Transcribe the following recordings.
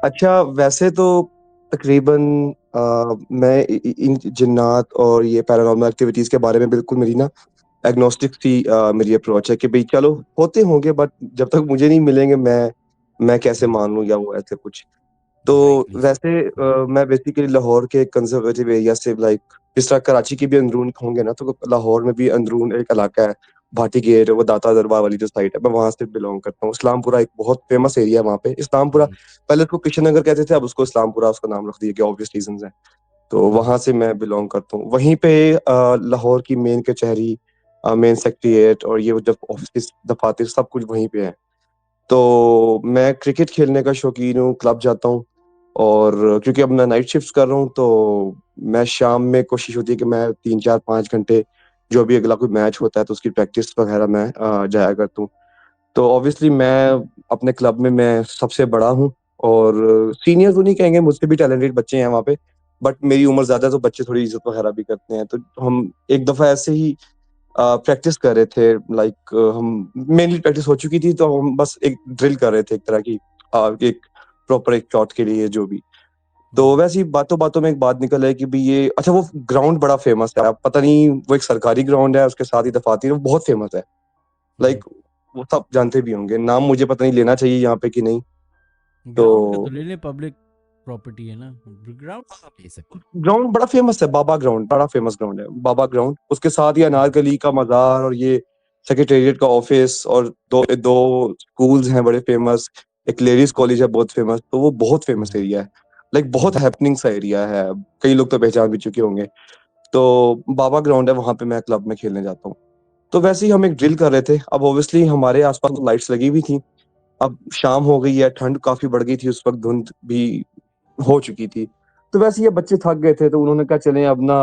अच्छा, वैसे तो तकरीबन मैं इन जिन्नात और ये पैरानॉर्मल एक्टिविटीज के बारे में बिल्कुल मेरी ना एग्नोस्टिक सी मेरी अप्रोच है कि भाई चलो होते होंगे, बट जब तक मुझे नहीं मिलेंगे मैं कैसे हम्म, मान लूं या वो ऐसे कुछ। तो राइटली सो। वैसे मैं बेसिकली लाहौर के कंजर्वेटिव एरिया से, लाइक जिस तरह कराची के भी अंदरून होंगे ना, तो लाहौर में भी अंदरून एक इलाका है, भाटी गेट, वो दाता दरबार वाली जो साइड है, मैं वहां से बिलोंग करता हूँ। इस्लामपुरा एक बहुत फेमस एरिया है वहाँ पे, इस्लामपुरा। हम्म, पहले उसको किशन नगर कहते थे, अब उसको इस्लामपुरा उसका नाम रख दिया गया, ऑब्वियस रीजन है। तो हम्म, वहां से मैं बिलोंग करता हूँ। वहीं पे लाहौर की मेन कचहरी, मेन सेक्रेटेरिएट और ये जब ऑफिस दफातर सब कुछ वहीं पे है। तो मैं क्रिकेट खेलने का शौकीन हूँ, क्लब जाता हूँ। और क्योंकि अब मैं नाइट शिफ्ट कर रहा हूँ, तो मैं शाम में कोशिश होती है कि मैं 3 4 5 घंटे जो भी अगला कोई मैच होता है तो उसकी प्रैक्टिस वगैरह मैं जाया करता हूँ। तो ऑब्वियसली मैं अपने क्लब में मैं सबसे बड़ा हूँ। और सीनियर तो नहीं कहेंगे, मुझसे भी टैलेंटेड बच्चे हैं वहाँ पे। बट मेरी उम्र ज्यादा है, तो बच्चे थोड़ी इज्जत वगैरह भी करते हैं। तो हम एक दफा ऐसे ही प्रैक्टिस कर रहे थे, लाइक हम मेनली प्रैक्टिस हो चुकी थी, तो हम बस एक ड्रिल कर रहे थे, एक तरह की एक प्रॉपर एक शॉट के लिए जो भी। तो हम्म, वैसे ही बातों बातों में एक बात निकल है कि भी ये अच्छा, वो ग्राउंड बड़ा फेमस है। अब पता नहीं, वो एक सरकारी ग्राउंड है, उसके साथ ही दफाती, वो बहुत फेमस है। हम्म। लाइक वो सब जानते भी होंगे, नाम मुझे पता नहीं लेना चाहिए यहाँ पे कि नहीं। ग्राउंड का तो तो ले ले, पब्लिक प्रॉपर्टी है ना। ग्राउंड आप ले सकते ग्राउंड बड़ा फेमस है, बाबा ग्राउंड बड़ा फेमस ग्राउंड है, बाबा ग्राउंड। उसके साथ ही हो। अनारकली का मजार और ये सेक्रेटेरिएट का ऑफिस, और दो दो स्कूल्स हैं बड़े फेमस। एक लेडीज कॉलेज है बहुत फेमस, तो वो बहुत फेमस हम्म, एरिया है। लाइक बहुत हम्म, हैपनिंग सा एरिया है। कई लोग तो पहचान भी चुके होंगे। तो बाबा ग्राउंड है, वहां पे मैं क्लब में खेलने जाता हूँ। तो वैसे ही हम एक ड्रिल कर रहे थे। अब ऑब्वियसली हमारे आसपास तो लाइट्स लगी हुई थी। अब शाम हो गई है, ठंड काफी बढ़ गई थी उस वक्त, धुंध भी हो चुकी थी। तो वैसे ये बच्चे थक गए थे, तो उन्होंने कहा चलें अब ना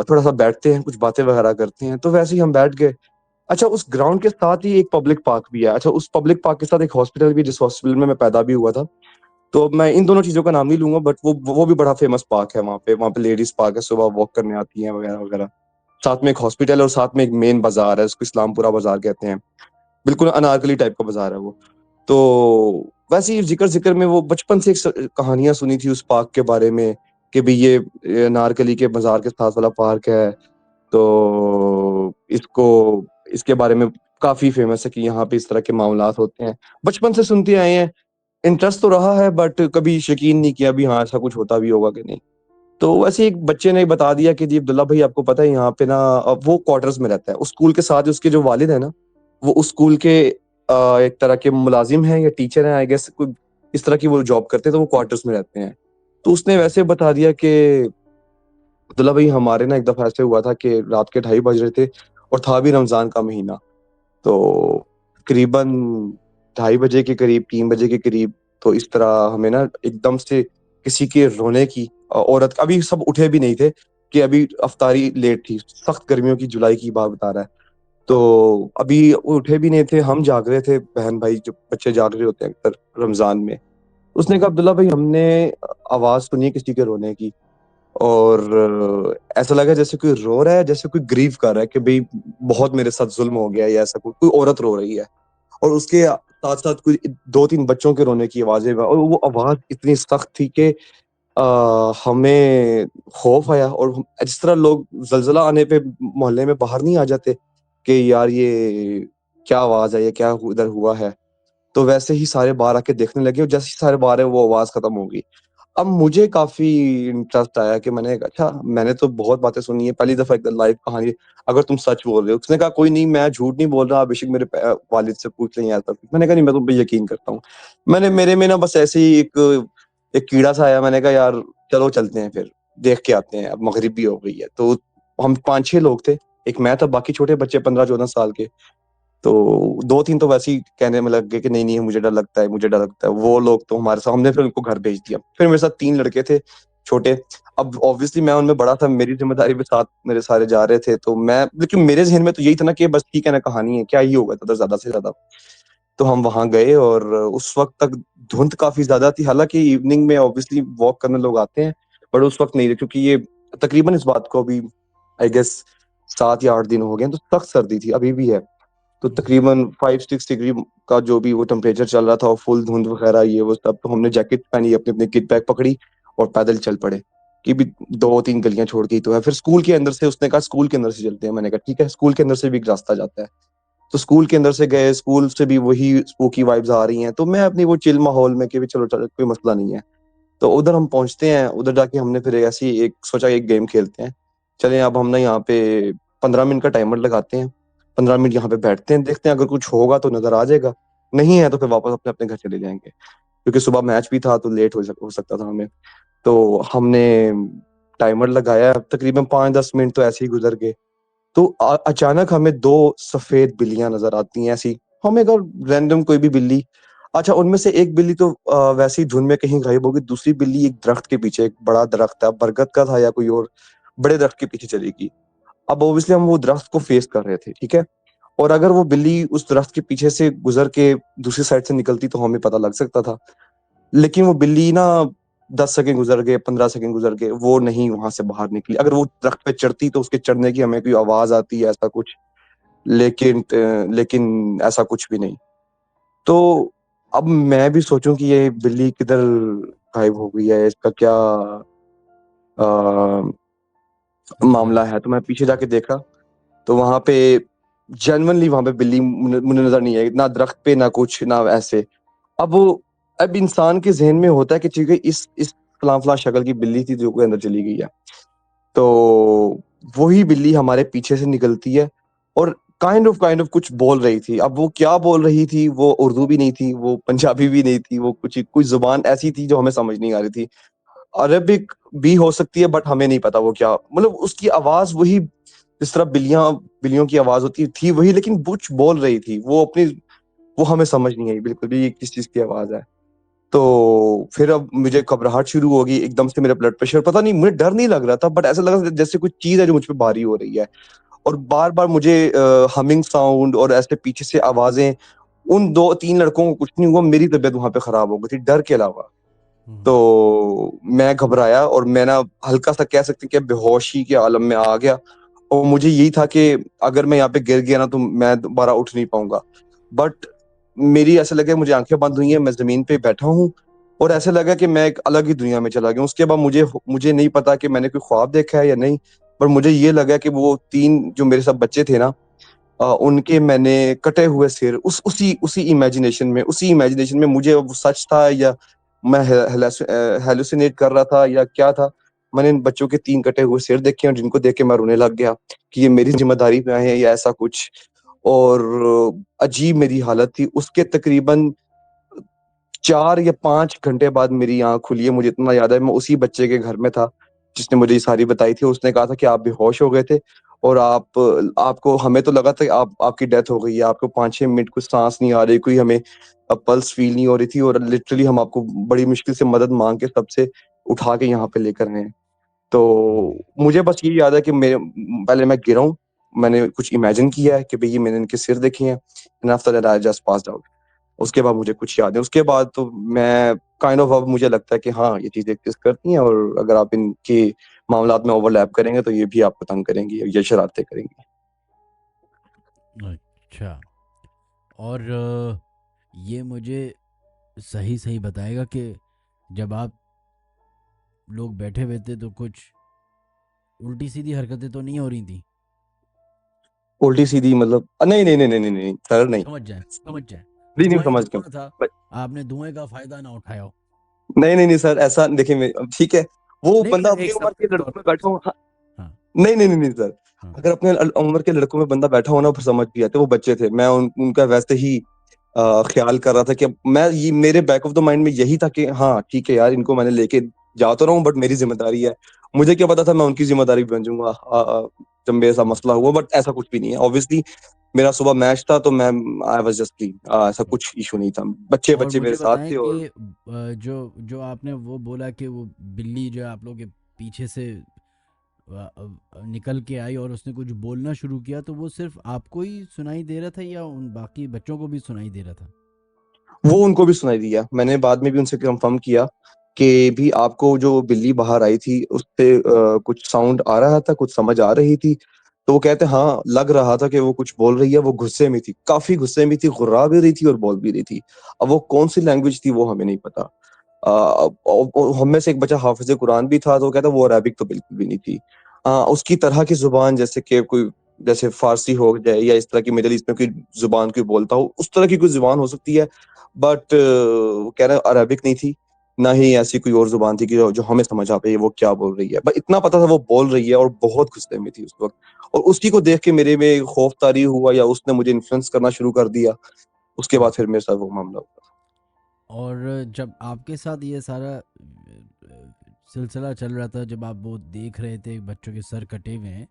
थोड़ा सा बैठते हैं, कुछ बातें वगैरह करते हैं। तो वैसे ही हम बैठ गए। अच्छा, उस ग्राउंड के साथ ही एक पब्लिक पार्क भी है। अच्छा, उस पब्लिक पार्क के साथ एक हॉस्पिटल भी है, जिस हॉस्पिटल में मैं पैदा भी हुआ था। तो मैं इन दोनों चीजों का नाम नहीं लूंगा, बट वो भी बड़ा फेमस पार्क है वहाँ पे। वहाँ पे लेडीज पार्क है, सुबह वॉक करने आती हैं वगैरह वगैरह। साथ में एक हॉस्पिटल है, और साथ में एक मेन बाजार है, उसको इस्लामपुरा बाजार कहते हैं। बिल्कुल अनारकली टाइप का बाजार है वो। तो वैसे ही जिक्र जिक्र में वो बचपन से एक कहानियां सुनी थी उस पार्क के बारे में, कि भी ये अनारकली के बाजार के साथ वाला पार्क है। तो इसको इसके बारे में काफी फेमस है कि यहाँ पे इस तरह के मामलात होते हैं। बचपन से सुनते आए हैं। इंटरेस्ट तो रहा है, बट कभी यकीन नहीं किया भी हाँ ऐसा कुछ होता भी होगा कि नहीं। तो वैसे एक बच्चे ने बता दिया कि जी अब्दुल्ला भाई, आपको पता है यहाँ पे ना, अब वो क्वार्टर्स में रहता है उस स्कूल के साथ। उसके जो वालिद है ना, वो उस स्कूल के एक तरह के मुलाजिम हैं या टीचर हैं, आई गेस कोई इस तरह की वो जॉब करते हैं, तो वो क्वार्टर्स में रहते हैं। तो उसने वैसे बता दिया कि अब्दुल्ला भाई, हमारे ना एक दफा ऐसे हुआ था कि रात के 2:30 बज रहे थे, और था भी रमजान का महीना। तो करीबन 2:30 बजे के करीब, 3 बजे के करीब, तो इस तरह हमें ना एकदम से किसी के रोने की, औरत, अभी सब उठे भी नहीं थे, कि अभी अफ्तारी लेट थी, सख्त गर्मियों की जुलाई की बात बता रहा है। तो अभी वो उठे भी नहीं थे, हम जाग रहे थे, बहन भाई जो बच्चे जाग रहे होते हैं अक्सर रमजान में। उसने कहा अब्दुल्ला भाई, हमने आवाज सुनी है किसी के रोने की। और ऐसा लगा जैसे कोई रो रहा है, जैसे कोई ग्रीव कर रहा है कि भाई बहुत मेरे साथ जुल्म हो गया, या ऐसा कोई कोई औरत रो रही है। और उसके साथ साथ कोई 2 3 बच्चों के रोने की आवाजें, और वो आवाज इतनी सख्त थी कि हमें खौफ आया। और जिस तरह लोग जलजला आने पे मोहल्ले में बाहर नहीं आ जाते कि यार ये क्या आवाज है, ये क्या इधर हुआ है, तो वैसे ही सारे बाहर आके देखने लगे। और जैसे ही सारे बाहर है, वो आवाज खत्म हो गई। अब मुझे काफी इंटरेस्ट आया कि मैंने कहा, अच्छा मैंने तो बहुत बातें सुनी है, पहली दफा एक लाइव कहानी, अगर तुम सच बोल रहे हो। उसने कहा कोई नहीं, मैं झूठ नहीं बोल रहा, आप बेशक मेरे वालिद से पूछ लें या तब। मैंने कहा नहीं, मैं तुम पे यकीन करता हूँ। मैंने मेरे में ना बस ऐसे ही एक एक कीड़ा सा आया। मैंने कहा यार चलो चलते हैं, फिर देख के आते हैं। अब मगरिब भी हो गई है, तो हम 5 6 लोग थे। एक मैं था, बाकी छोटे बच्चे 15 14 साल के। तो 2 3 तो वैसे ही कहने में लग गए कि नहीं नहीं, मुझे डर लगता है, मुझे डर लगता है। वो लोग तो हमारे साथ, हमने फिर उनको घर भेज दिया। फिर मेरे साथ 3 लड़के थे छोटे। अब ऑब्वियसली मैं उनमें बड़ा था, मेरी जिम्मेदारी पे साथ मेरे सारे जा रहे थे। तो मैं, लेकिन मेरे जहन में तो यही था ना कि बस ठीक है ना, कहानी है, क्या ही होगा तो ज्यादा से ज्यादा। तो हम वहां गए, और उस वक्त तक धुंध काफी ज्यादा थी। हालांकि इवनिंग में ऑब्वियसली वॉक करने लोग आते हैं, बट उस वक्त नहीं थे, क्योंकि ये तकरीबन इस बात को अभी आई गेस 7 या 8 दिन हो गए हैं, तो सख्त सर्दी थी, अभी भी है। तो तकरीबन 5-6 डिग्री का जो भी वो टेम्परेचर चल रहा था और फुल धुंध वगैरह ये वो सब, तो हमने जैकेट पहनी, अपनी अपनी किट बैग पकड़ी और पैदल चल पड़े कि भी 2-3 गलियां छोड़ के ही तो है। फिर स्कूल के अंदर से उसने कहा स्कूल के अंदर से चलते हैं, मैंने कहा ठीक है, स्कूल के अंदर से भी एक रास्ता जाता है। तो स्कूल के अंदर से गए, स्कूल से भी वही स्पूकी वाइब्स आ रही हैं, तो मैं अपनी वो चिल माहौल में कि भी चलो चलो कोई मसला नहीं है। तो उधर हम पहुंचते हैं, उधर जाके हमने फिर ऐसी एक सोचा एक गेम खेलते हैं। चलें अब हम ना यहाँ पे 15 मिनट का टाइमर लगाते हैं, 15 मिनट यहाँ पे बैठते हैं, देखते हैं अगर कुछ होगा तो नजर आ जाएगा, नहीं है तो फिर वापस अपने अपने घर चले जाएंगे, क्योंकि सुबह मैच भी था तो लेट हो सकता था हमें। तो हमने टाइमर लगाया, तकरीबन 5-10 मिनट तो ऐसे ही गुजर गए। तो अचानक हमें दो सफेद बिल्लियां नजर आती हैं ऐसी, हमें कहा रैंडम कोई भी बिल्ली। अच्छा, उनमें से एक बिल्ली तो वैसे ही धुंध में कहीं गायब हो गई, दूसरी बिल्ली एक दरख्त के पीछे, एक बड़ा दरख्त था, बरगद का था या कोई और बड़े दरख्त के पीछे चली गई। अब ऑब्वियसली हम वो दरख्त को फेस कर रहे थे, ठीक है, और अगर वो बिल्ली उस दरख्त के पीछे से गुजर के दूसरी साइड से निकलती तो हमें पता लग सकता था। लेकिन वो बिल्ली ना 10 सेकंड गुजर गए, 15 सेकंड गुजर गए, वो नहीं वहां से बाहर निकली। अगर वो दरख्त पे चढ़ती तो उसके चढ़ने की हमें कोई आवाज आती है ऐसा कुछ, लेकिन ऐसा कुछ भी नहीं। तो अब मैं भी सोचूं कि ये बिल्ली किधर गायब हो गई है, इसका क्या आ, मतलब मामला है। तो मैं पीछे जाके देखा तो वहां पे जेन्युइनली वहां पे बिल्ली मुझे नजर नहीं आई, ना दरख्त पे ना कुछ ना ऐसे। अब वो अब इंसान के जहन में होता है कि ठीक है इस फलां फलां शक्ल की बिल्ली थी जो के अंदर चली गई है, तो वही बिल्ली हमारे पीछे से निकलती है और काइंड ऑफ कुछ बोल रही थी। अब वो क्या बोल रही थी, वो उर्दू भी नहीं थी, वो पंजाबी भी नहीं थी, वो कुछ जुबान ऐसी थी जो हमें समझ नहीं आ रही थी। अरबिक भी हो सकती है बट हमें नहीं पता वो क्या, मतलब उसकी आवाज वही जिस तरह बिल्लियों की आवाज होती थी वही, लेकिन कुछ बोल रही थी वो अपनी, वो हमें समझ नहीं आई बिल्कुल भी ये किस चीज की आवाज है। तो फिर अब मुझे घबराहट शुरू हो गई एकदम से, मेरा ब्लड प्रेशर, पता नहीं, मुझे डर नहीं लग रहा था बट ऐसा लगा जैसे कुछ चीज है जो मुझ पे भारी हो रही है। और बार बार मुझे हमिंग साउंड और ऐसे पीछे से आवाजें। उन 2-3 लड़कों को कुछ नहीं हुआ, मेरी तबीयत वहां पे खराब हो गई थी डर के अलावा। तो मैं घबराया और मैं ना हल्का सा कह सकते हैं कि बेहोशी के आलम में आ गया। और मुझे यही था कि अगर मैं यहाँ पे गिर गया ना तो मैं दोबारा उठ नहीं पाऊंगा। बट मेरी ऐसा लगा मुझे आंखें बंद हुई हैं, मैं जमीन पे बैठा हूँ और ऐसा लगा कि मैं एक अलग ही दुनिया में चला गया। उसके बाद मुझे मुझे नहीं पता कि मैंने कोई ख्वाब देखा है या नहीं, पर मुझे ये लगा कि वो 3 जो मेरे साथ बच्चे थे ना, उनके मैंने कटे हुए सिर उसी इमेजिनेशन में मुझे वो सच था या मैं हेलुसिनेट कर रहा था या क्या था। मैंने इन बच्चों के 3 कटे हुए सिर देखे और जिनको देख के मैं रोने लग गया कि ये मेरी जिम्मेदारी पे आए हैं या ऐसा कुछ। और अजीब मेरी हालत थी। उसके तकरीबन 4 या 5 घंटे बाद मेरी आंख खुली है। मुझे इतना याद है मैं उसी बच्चे के घर में था जिसने मुझे ये सारी बताई थी। उसने कहा था कि आप बेहोश हो गए थे और आपको, हमें तो लगा था कि आपकी डेथ हो गई है, आपको 5-6 मिनट कुछ सांस नहीं आ रही, कोई हमें पल्स फील नहीं हो रही थी और लिटरली हम आपको बड़ी मुश्किल से मदद मांग के सबसे उठा के यहाँ पे लेकर आए हैं। तो मुझे बस ये याद है कि मेरे पहले मैं गिरा हूँ, मैंने कुछ इमेजिन किया है कि भाई ये मैंने इनके सिर देखे हैं, and after that I just passed out. उसके बाद मुझे कुछ याद है, उसके बाद तो मैं अब मुझे लगता है कि हाँ ये चीजें एग्जिस्ट करती हैं और अगर आप इनके मामलात में ओवरलैप करेंगे तो ये भी आपको तंग करेंगी, ये शरारतें करेंगी। अच्छा। और ये मुझे सही सही बताएगा कि जब आप लोग बैठे हुए थे तो कुछ उल्टी सीधी हरकतें तो नहीं हो रही थी? उल्टी सीधी मतलब नहीं नहीं नहीं नहीं नहीं नहीं सर, नहीं समझ जाए। नहीं नहीं धुआं ही समझ गया। धुआं था, आपने धुएं का फायदा ना उठाया हो। नहीं नहीं नहीं सर, ऐसा देखिए ठीक है, वो नहीं बंदा सर, अपनी एक उम्र के सवाल के तौर लड़कों पे में पूछ बैठा रहा हो। हाँ, हूँ। हाँ। नहीं नहीं नहीं नहीं सर, हाँ। अगर अपने उम्र के लड़कों में बंदा बैठा हो ना फिर समझ भी आते। वो बच्चे थे, मैं उनका वैसे ही ख्याल कर रहा था कि मैं ये मेरे बैक ऑफ द माइंड में यही था कि हाँ ठीक है यार, इनको मैंने लेके जा तो रहा हूँ बट मेरी जिम्मेदारी है। मुझे क्या पता था मैं उनकी जिम्मेदारी बन जाऊंगा जब मेरे साथ हम्म, मसला हुआ, बट ऐसा कुछ भी नहीं है ऑब्वियसली। मेरा सुबह मैच था तो मैं आई वाज जस्ट क्लीन, ऐसा हम्म। कुछ इशू नहीं था। बच्चे और बच्चे मेरे मुझे साथ बताएं थे कि और जो जो आपने वो बोला कि वो बिल्ली जो है आप लोग के पीछे से निकल के आई और उसने कुछ बोलना शुरू किया, तो वो सिर्फ आपको ही सुनाई दे रहा था या उन बाकी बच्चों को भी सुनाई दे रहा था? वो उनको भी सुनाई दिया। मैंने बाद में भी उनसे कंफर्म किया कि भी आपको जो बिल्ली बाहर आई थी उससे कुछ साउंड आ रहा था, कुछ समझ आ रही थी। तो वो कहते हाँ, लग रहा था कि वो कुछ बोल रही है, वो गुस्से में थी, काफी गुस्से में थी, गुर्रा भी रही थी और बोल भी रही थी। अब वो कौन सी लैंग्वेज थी वो हमें नहीं पता। हम में से एक बच्चा हाफिज कुरान भी था, तो वो कहता वो अरबिक तो बिल्कुल भी नहीं थी। उसकी तरह की जुबान, जैसे कि कोई, जैसे फारसी हो जाए या इस तरह की मिडिल ईस्ट में कोई जुबान कोई बोलता हो, उस तरह की कोई जुबान हो सकती है। बट वो कह रहे अरबिक नहीं थी, ना ही ऐसी कोई और जुबान थी कि जो हमें समझ आ पाए वो क्या बोल रही है। बस इतना पता था वो बोल रही है और बहुत गुस्से में थी उस वक्त। और उसी को देख के मेरे में खौफ तारी हुआ, या उसने मुझे इन्फ्लुएंस करना शुरू कर दिया। उसके बाद फिर मेरे साथ वो मामला हुआ। और जब आपके साथ ये सारा सिलसिला चल रहा था, जब आप वो देख रहे थे बच्चों के सर कटे हुए हैं,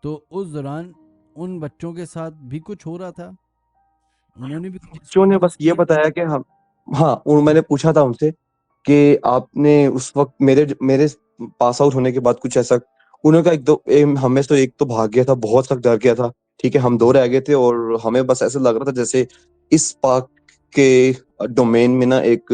तो उस दौरान उन बच्चों के साथ भी कुछ हो रहा था? उन्होंने भी कुछ बच्चों ने बस एक्सपीरियंस ये किए? बताया कि हम, हाँ, मैंने पूछा था उनसे कि आपने उस वक्त मेरे मेरे पास आउट होने के बाद कुछ ऐसा, उन्होंने कहा एक दो हम में से तो एक तो भाग गया था, बहुत सख्त डर गया था। ठीक है, हम दो जी। रह गए थे और हमें बस ऐसा लग रहा था जैसे इस पार्क के डोमेन में ना एक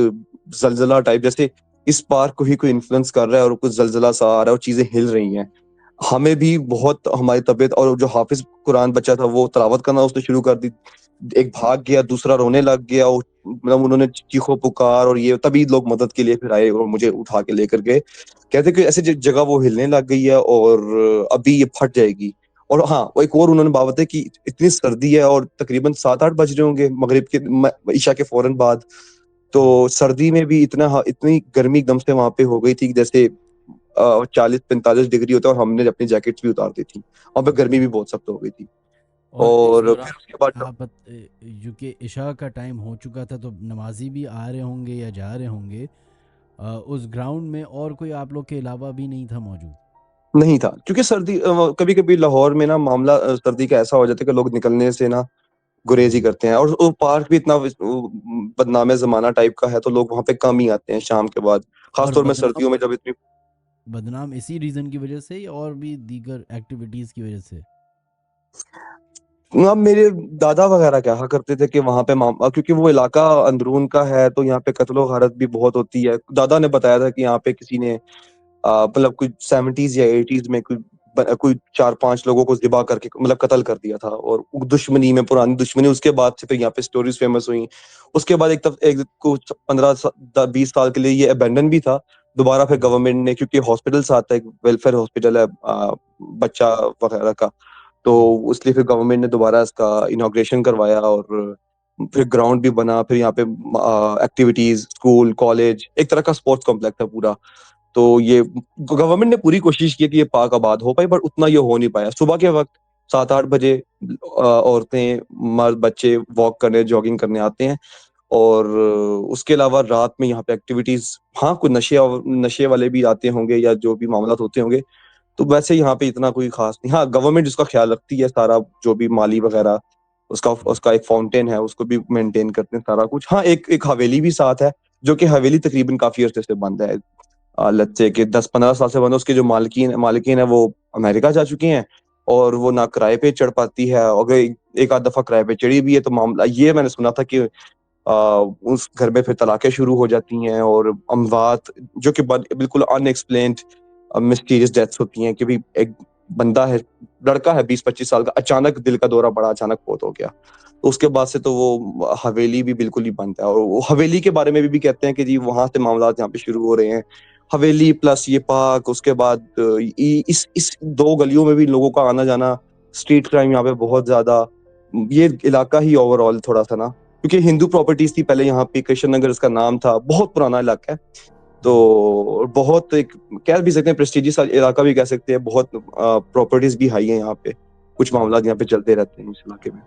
जलजला टाइप, जैसे इस पार्क को ही कोई इन्फ्लुएंस कर रहा है और कुछ जलजला सा आ रहा है और चीजें हिल रही हैं। हमें भी बहुत, हमारी तबीयत, और जो हाफिज कुरान बच्चा था वो तलावत करना उसने शुरू कर दी। एक भाग गया, दूसरा रोने लग गया, और मतलब उन्होंने चीखो पुकार, और ये तभी लोग मदद के लिए फिर आए और मुझे उठा के लेकर गए। कहते कि ऐसे जगह वो हिलने लग गई है और अभी ये फट जाएगी। और हाँ, वो एक और उन्होंने बात है कि इतनी सर्दी है और तकरीबन 7-8 बज रहे होंगे मगरिब के, ईशा के फौरन बाद। जी। तो सर्दी में भी इतनी गर्मी एकदम से वहां पे हो गई थी, जैसे 40-45 डिग्री होता है, और हमने अपनी जैकेट्स भी उतार दी थी। वहां पे गर्मी भी बहुत सख्त हो गई थी। और इस और दौरान फिर उसके बाद, आप क्योंकि इशा का टाइम हो चुका था, तो नमाजी भी आ रहे होंगे या जा रहे होंगे, उस ग्राउंड में और कोई आप लोग के अलावा भी नहीं था मौजूद? नहीं था, क्योंकि सर्दी, कभी कभी लाहौर में ना मामला सर्दी का ऐसा हो जाता है कि लोग निकलने से ना गुरेज ही जी। करते हैं, और वो पार्क भी इतना बदनामे जमाना टाइप का है, तो लोग वहां पे कम ही आते हैं शाम के बाद, और खासतौर में बदनाम सर्दियों में जब इतनी। बदनाम इसी रीज़न की वजह से या और भी दीगर एक्टिविटीज़ की वजह से? अब मेरे दादा वगैरह कहा करते थे कि वहां पे क्योंकि वो इलाका अंदरून का है, तो यहाँ पे कत्लो गारत भी बहुत होती है। दादा ने बताया था कि यहाँ पे किसी ने मतलब कोई 70s या 80s में कोई 4-5 लोगों को ज़िबा करके मतलब कत्ल कर दिया था, और दुश्मनी में, पुरानी दुश्मनी, उसके बाद से फिर यहाँ पे स्टोरीज फेमस हुई। उसके बाद एक कुछ 15-20 साल के लिए ये अबेंडन भी था। दोबारा फिर जी। गवर्नमेंट ने, क्योंकि हॉस्पिटल से आता है, वेलफेयर हॉस्पिटल है बच्चा वगैरह का, तो जी। इसलिए फिर गवर्नमेंट ने दोबारा इसका इनॉग्रेशन करवाया, और फिर ग्राउंड भी बना, फिर यहाँ पे एक्टिविटीज, स्कूल, कॉलेज, एक तरह का स्पोर्ट्स कॉम्प्लेक्स था पूरा। तो ये गवर्नमेंट ने पूरी कोशिश की कि ये पार्क आबाद हो पाए, पर उतना ये हो नहीं पाया। सुबह के वक्त 7-8 बजे औरतें, मर्द, बच्चे वॉक करने, जॉगिंग करने आते हैं। और उसके अलावा रात में यहाँ पे एक्टिविटीज, हाँ, कुछ नशे वाले भी आते होंगे या जो भी मामला होते होंगे। तो वैसे यहाँ पे इतना कोई खास नहीं। हाँ, गवर्नमेंट जिसका ख्याल रखती है सारा, जो भी माली वगैरह, उसका जी। उसका एक फाउंटेन है, उसको भी मेंटेन करते हैं सारा कुछ। हाँ, एक एक हवेली भी साथ है, जो कि हवेली तकरीबन काफी अरसे से बंद है। लेट्स से कि 10-15 साल से बंद है। उसके जो मालकिन मालकिन है वो अमेरिका जा चुकी हैं, और वो ना किराए पे चढ़ पाती है। अगर एक आध दफा किराए पे चढ़ी भी है, तो मामला ये मैंने सुना था कि उस घर में फिर तलाकें शुरू हो जाती हैं, और अमवात जो कि बिल्कुल अनएक्सप्लेन्ड मिस्टीरियस डेथ्स होती हैं, कि भाई एक बंदा है, लड़का है 20-25 साल का, अचानक दिल का दौरा पड़ा, अचानक फौत हो गया। तो उसके बाद से तो वो हवेली भी बिल्कुल ही बंद है। और वो हवेली के बारे में भी कहते हैं कि जी वहां से मामला यहाँ पे शुरू हो रहे हैं। हवेली प्लस ये पार्क, उसके बाद इस दो गलियों में भी लोगों का आना जाना, स्ट्रीट क्राइम यहाँ पे बहुत ज्यादा। ये इलाका ही ओवरऑल थोड़ा सा ना, क्योंकि हिंदू प्रॉपर्टीज थी पहले यहाँ पे, कृष्ण नगर इसका नाम था, बहुत पुराना इलाका है। जी। तो बहुत एक, कह भी सकते हैं प्रेस्टिजियस इलाका भी कह सकते हैं, बहुत प्रॉपर्टीज भी हाई है यहाँ पे। कुछ जी। मामला यहाँ पे चलते रहते हैं इस इलाके में।